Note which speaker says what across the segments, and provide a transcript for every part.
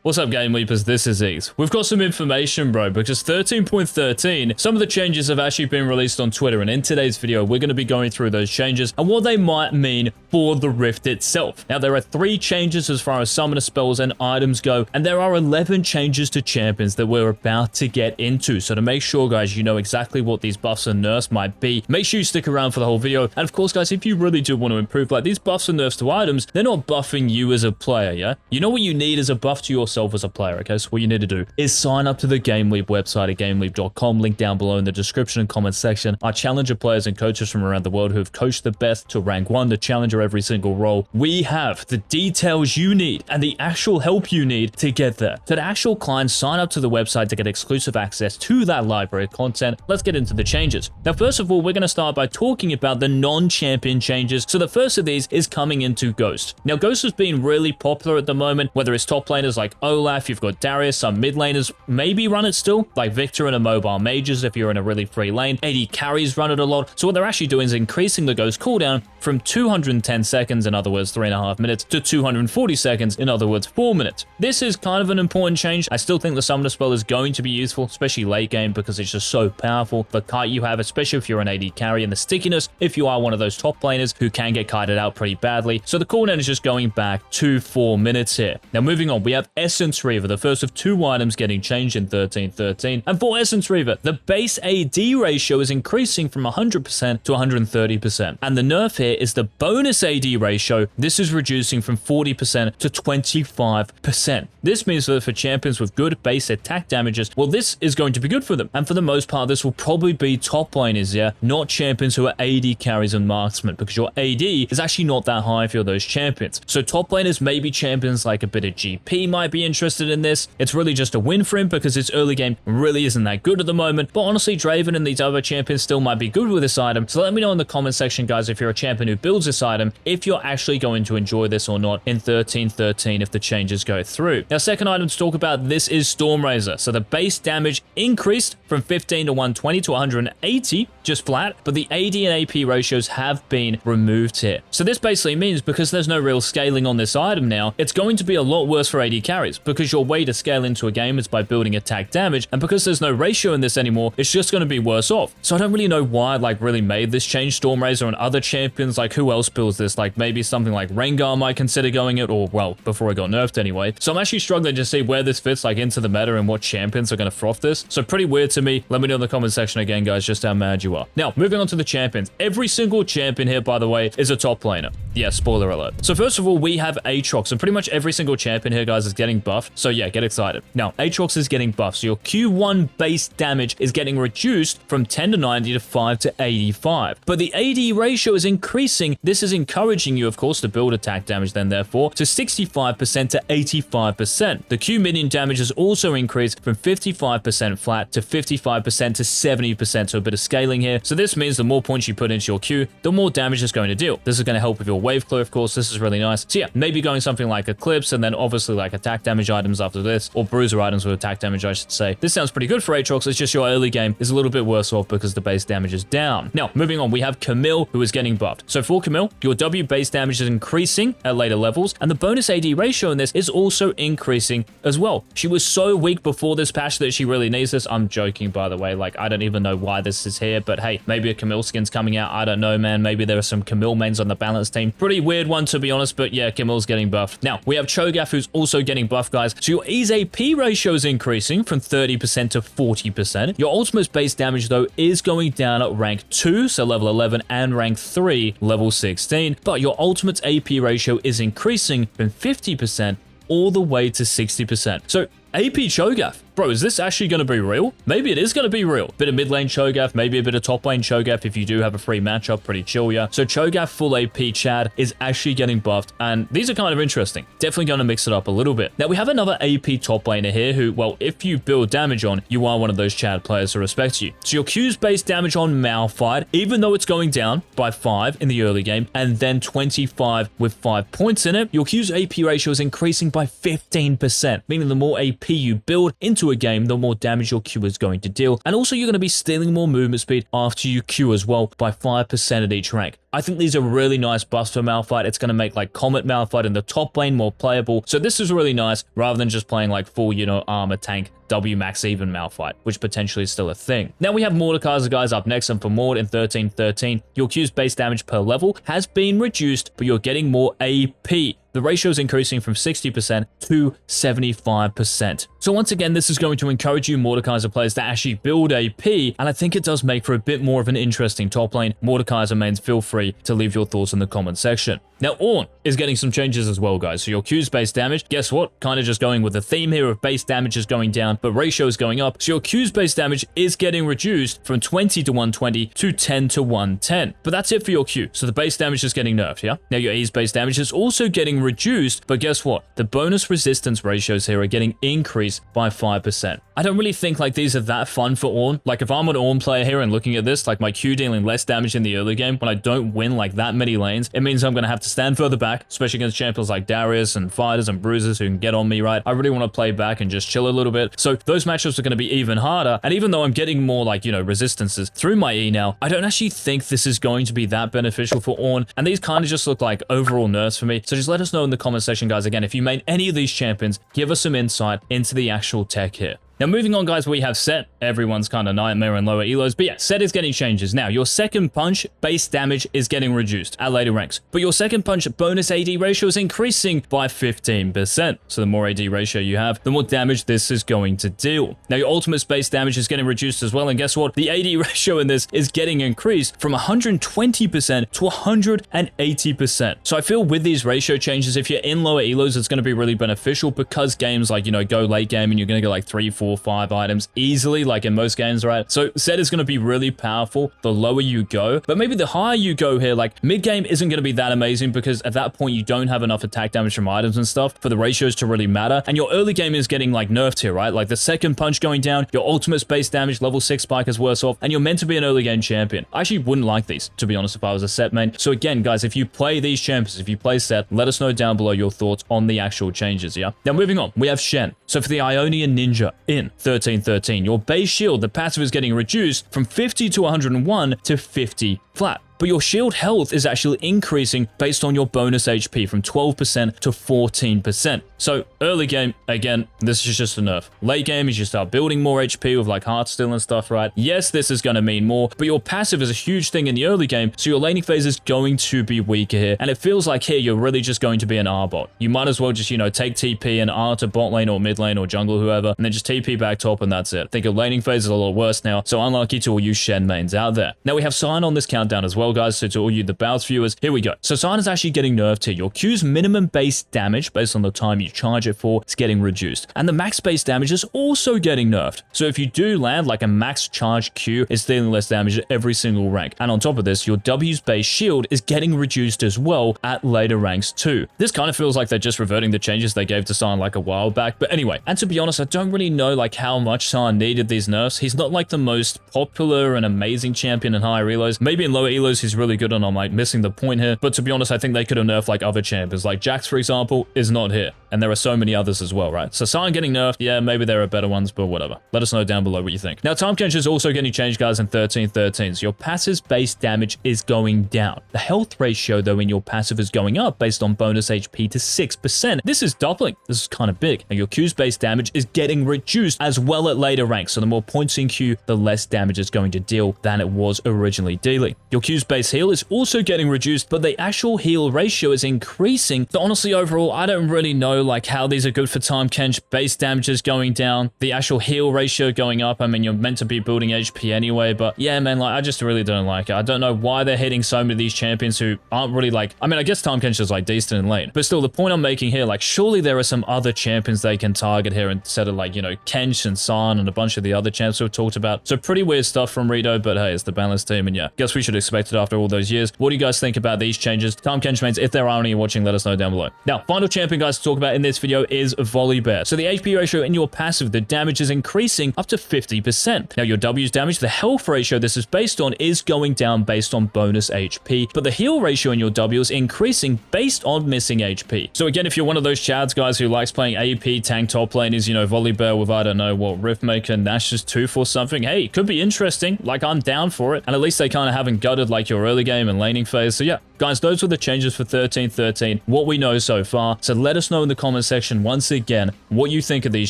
Speaker 1: What's up, GameLeapers? This is Ease. We've got some information, bro, because 13.13, some of the changes have actually been released on Twitter, and in today's video, we're going to be going through those changes and what they might mean for the Rift itself. Now, there are 3 changes as far as summoner spells and items go, and there are 11 changes to champions that we're about to get into. So to make sure, guys, you know exactly what these buffs and nerfs might be, make sure you stick around for the whole video. And of course, guys, if you really do want to improve, like these buffs and nerfs to items, they're not buffing you as a player, yeah? You know what you need is a buff to yourself as a player, okay? So what you need to do is sign up to the GameLeap website at GameLeap.com, link down below in the description and comment section. Our challenger players and coaches from around the world who have coached the best to rank 1 to challenger every single role. We have the details you need and the actual help you need to get there. So the actual clients sign up to the website to get exclusive access to that library of content. Let's get into the changes. Now, first of all, we're going to start by talking about the non-champion changes. So the first of these is coming into Ghost. Now, Ghost has been really popular at the moment, whether it's top laners like Olaf, you've got Darius, some mid laners maybe run it still, like Victor and a mobile mages if you're in a really free lane. AD carries run it a lot. So what they're actually doing is increasing the Ghost cooldown from 210 seconds, in other words 3.5 minutes, to 240 seconds, in other words 4 minutes. This is kind of an important change. I still think the summoner spell is going to be useful, especially late game, because it's just so powerful. The kite you have, especially if you're an AD carry, and the stickiness if you are one of those top laners who can get kited out pretty badly. So the cooldown is just going back to 4 minutes here. Now moving on, we have Essence Reaver, the first of 2 items getting changed in 13.13. And for Essence Reaver, the base AD ratio is increasing from 100% to 130%. And the nerf here is the bonus AD ratio. This is reducing from 40% to 25%. This means that for champions with good base attack damages, well, this is going to be good for them. And for the most part, this will probably be top laners, yeah, not champions who are AD carries and marksmen, because your AD is actually not that high for those champions. So top laners, maybe champions like a bit of GP might be interested in this. It's really just a win for him because his early game really isn't that good at the moment. But honestly, Draven and these other champions still might be good with this item. So let me know in the comment section, guys, if you're a champion who builds this item, if you're actually going to enjoy this or not in 13.13 if the changes go through. Now, second item to talk about, this is Stormrazor. So the base damage increased from 15 to 120 to 180, just flat, but the AD and AP ratios have been removed here. So this basically means because there's no real scaling on this item now, it's going to be a lot worse for AD carries, because your way to scale into a game is by building attack damage, and because there's no ratio in this anymore, it's just going to be worse off. So I don't really know why really made this change. Stormrazor and other champions, like who else builds this? Like maybe something like Rengar might consider going it, or well, before it got nerfed anyway. So I'm actually struggling to see where this fits like into the meta and what champions are going to froth this. So pretty weird to me. Let me know in the comment section again, guys, just how mad you are. Now, moving on to the champions. Every single champion here, by the way, is a top laner. Yeah, spoiler alert. So first of all, we have Aatrox, and pretty much every single champion here, guys, is getting buffed. So yeah, get excited. Now, Aatrox is getting buffed. So your Q1 base damage is getting reduced from 10 to 90 to 5 to 85. But the AD ratio is increasing. This is encouraging you, of course, to build attack damage then, therefore, to 65% to 85%. The Q minion damage has also increased from 55% flat to 55% to 70%. So a bit of scaling here. So this means the more points you put into your Q, the more damage it's going to deal. This is going to help with your wave clear, of course. This is really nice. So yeah, maybe going something like Eclipse, and then obviously like attack damage items after this, or bruiser items with attack damage, I should say. This sounds pretty good for Aatrox. It's just your early game is a little bit worse off because the base damage is down. Now, moving on, we have Camille, who is getting buffed. So for Camille, your W base damage is increasing at later levels, and the bonus AD ratio in this is also increasing as well. She was so weak before this patch that she really needs this. I'm joking, by the way. Like, I don't even know why this is here, but hey, maybe a Camille skin's coming out. I don't know, man. Maybe there are some Camille mains on the balance team. Pretty weird one, to be honest, but yeah, Camille's getting buffed. Now, we have Cho'Gath, who's also getting buffed, guys. So your Ease AP ratio is increasing from 30% to 40%. Your ultimate base damage, though, is going down at rank 2, so level 11, and rank 3, level 16. But your ultimate AP ratio is increasing from 50% all the way to 60%. So AP Cho'Gath. Bro, is this actually going to be real? Maybe it is going to be real. Bit of mid lane Cho'Gath, maybe a bit of top lane Cho'Gath if you do have a free matchup, pretty chill, yeah. So Cho'Gath full AP Chad is actually getting buffed, and these are kind of interesting. Definitely going to mix it up a little bit. Now, we have another AP top laner here who, well, if you build damage on, you are one of those Chad players who respects you. So your Q's base damage on Malphite, even though it's going down by 5 in the early game, and then 25 with 5 points in it, your Q's AP ratio is increasing by 15%, meaning the more AP you build into a game, the more damage your Q is going to deal. And also, you're going to be stealing more movement speed after you Q as well by 5% at each rank. I think these are really nice buffs for Malphite. It's going to make like Comet Malphite in the top lane more playable. So this is really nice rather than just playing like full, armor tank W max even Malphite, which potentially is still a thing. Now we have Mordekaiser guys up next, and for Mord in 13-13, your Q's base damage per level has been reduced, but you're getting more AP. The ratio is increasing from 60% to 75%. So once again, this is going to encourage you Mordekaiser players to actually build AP, and I think it does make for a bit more of an interesting top lane. Mordekaiser mains, feel free to leave your thoughts in the comment section. Now Ornn is getting some changes as well, guys. So your Q's base damage, guess what? Kind of just going with the theme here of base damage is going down, but ratio is going up. So your Q's base damage is getting reduced from 20 to 120 to 10 to 110. But that's it for your Q. So the base damage is getting nerfed, yeah? Now your E's base damage is also getting reduced, but guess what? The bonus resistance ratios here are getting increased by 5%. I don't really think like these are that fun for Ornn. Like if I'm an Ornn player here and looking at this, like my Q dealing less damage in the early game, when I don't win like that many lanes, it means I'm going to have to stand further back, especially against champions like Darius and fighters and bruisers who can get on me, right? I really want to play back and just chill a little bit. So those matchups are going to be even harder. And even though I'm getting more like, resistances through my E now, I don't actually think this is going to be that beneficial for Ornn. And these kind of just look like overall nerfs for me. So just let us know in the comment section, guys. Again, if you main any of these champions, give us some insight into the actual tech here. Now, moving on, guys, we have Set. Everyone's kind of nightmare and lower elos. But yeah, Set is getting changes. Now, your second punch base damage is getting reduced at later ranks. But your second punch bonus AD ratio is increasing by 15%. So the more AD ratio you have, the more damage this is going to deal. Now, your ultimate's base damage is getting reduced as well. And guess what? The AD ratio in this is getting increased from 120% to 180%. So I feel with these ratio changes, if you're in lower elos, it's going to be really beneficial because games like, go late game and you're going to go like 3, 4, 5 items easily, like in most games, right? So Set is going to be really powerful the lower you go, but maybe the higher you go here, like mid game isn't going to be that amazing because at that point you don't have enough attack damage from items and stuff for the ratios to really matter. And your early game is getting like nerfed here, right? Like the second punch going down, your ultimate's base damage, level 6 spike is worse off, and you're meant to be an early game champion. I actually wouldn't like these, to be honest, if I was a Set main. So again, guys, if you play these champions, if you play Set, let us know down below your thoughts on the actual changes, yeah? Now moving on, we have Shen. So for the Ionian Ninja in 13-13, your base shield, the passive is getting reduced from 50 to 101 to 50 flat. But your shield health is actually increasing based on your bonus HP from 12% to 14%. So early game, again, this is just a nerf. Late game is you start building more HP with like Heartsteel and stuff, right? Yes, this is going to mean more, but your passive is a huge thing in the early game, so your laning phase is going to be weaker here. And it feels like here, you're really just going to be an R bot. You might as well just, take TP and R to bot lane or mid lane or jungle, whoever, and then just TP back top and that's it. I think your laning phase is a lot worse now, so unlucky to all you Shen mains out there. Now we have Sion on this countdown as well, guys, so to all you the Bounce viewers, here we go. So Sion is actually getting nerfed here. Your Q's minimum base damage based on the time you charge it for is getting reduced. And the max base damage is also getting nerfed. So if you do land like a max charge Q, it's dealing less damage at every single rank. And on top of this, your W's base shield is getting reduced as well at later ranks too. This kind of feels like they're just reverting the changes they gave to Sion like a while back. But anyway, and to be honest, I don't really know like how much Sion needed these nerfs. He's not like the most popular and amazing champion in higher elos. Maybe in lower elos, he's really good, and I'm like missing the point here. But to be honest, I think they could have nerfed like other champions. Like Jax, for example, is not here. And there are so many others as well, right? So Sion getting nerfed, yeah, maybe there are better ones, but whatever. Let us know down below what you think. Now, Tahm Kench is also getting changed, guys, in 13-13. So your passive's base damage is going down. The health ratio, though, in your passive is going up based on bonus HP to 6%. This is doubling. This is kind of big. Now, your Q's base damage is getting reduced as well at later ranks. So the more points in Q, the less damage it's going to deal than it was originally dealing. Your Q's base heal is also getting reduced, but the actual heal ratio is increasing. So honestly, overall, I don't really know like how these are good for Tahm Kench. Base damage is going down, the actual heal ratio going up. I mean, you're meant to be building HP anyway, but yeah, man, like I just really don't like it. I don't know why they're hitting so many of these champions who aren't really like, I mean, I guess Tahm Kench is like decent in lane, but still the point I'm making here, like surely there are some other champions they can target here instead of like, Kench and Sion and a bunch of the other champs we've talked about. So pretty weird stuff from Rito, but hey, it's the balanced team, and yeah, guess we should expect it after all those years. What do you guys think about these changes? Tahm Kench mains, if there are any watching, let us know down below. Now, final champion, guys, to talk about in this video is Volibear. So the HP ratio in your passive, the damage is increasing up to 50%. Now your W's damage, the health ratio this is based on is going down based on bonus HP, but the heal ratio in your W is increasing based on missing HP. So again, if you're one of those chads guys who likes playing AP tank top lane is, Volibear with, I don't know what, Riftmaker, Nash's 2 for something, hey, it could be interesting. Like I'm down for it. And at least they kind of haven't gutted like, like your early game and laning phase. So yeah, guys, those were the changes for 13.13, what we know so far. So let us know in the comment section once again what you think of these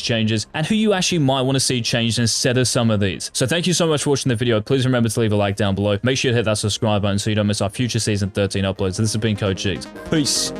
Speaker 1: changes and who you actually might want to see changed instead of some of these. So thank you so much for watching the video. Please remember to leave a like down below. Make sure you hit that subscribe button so you don't miss our future season 13 uploads. This has been Coach Jigs. Peace.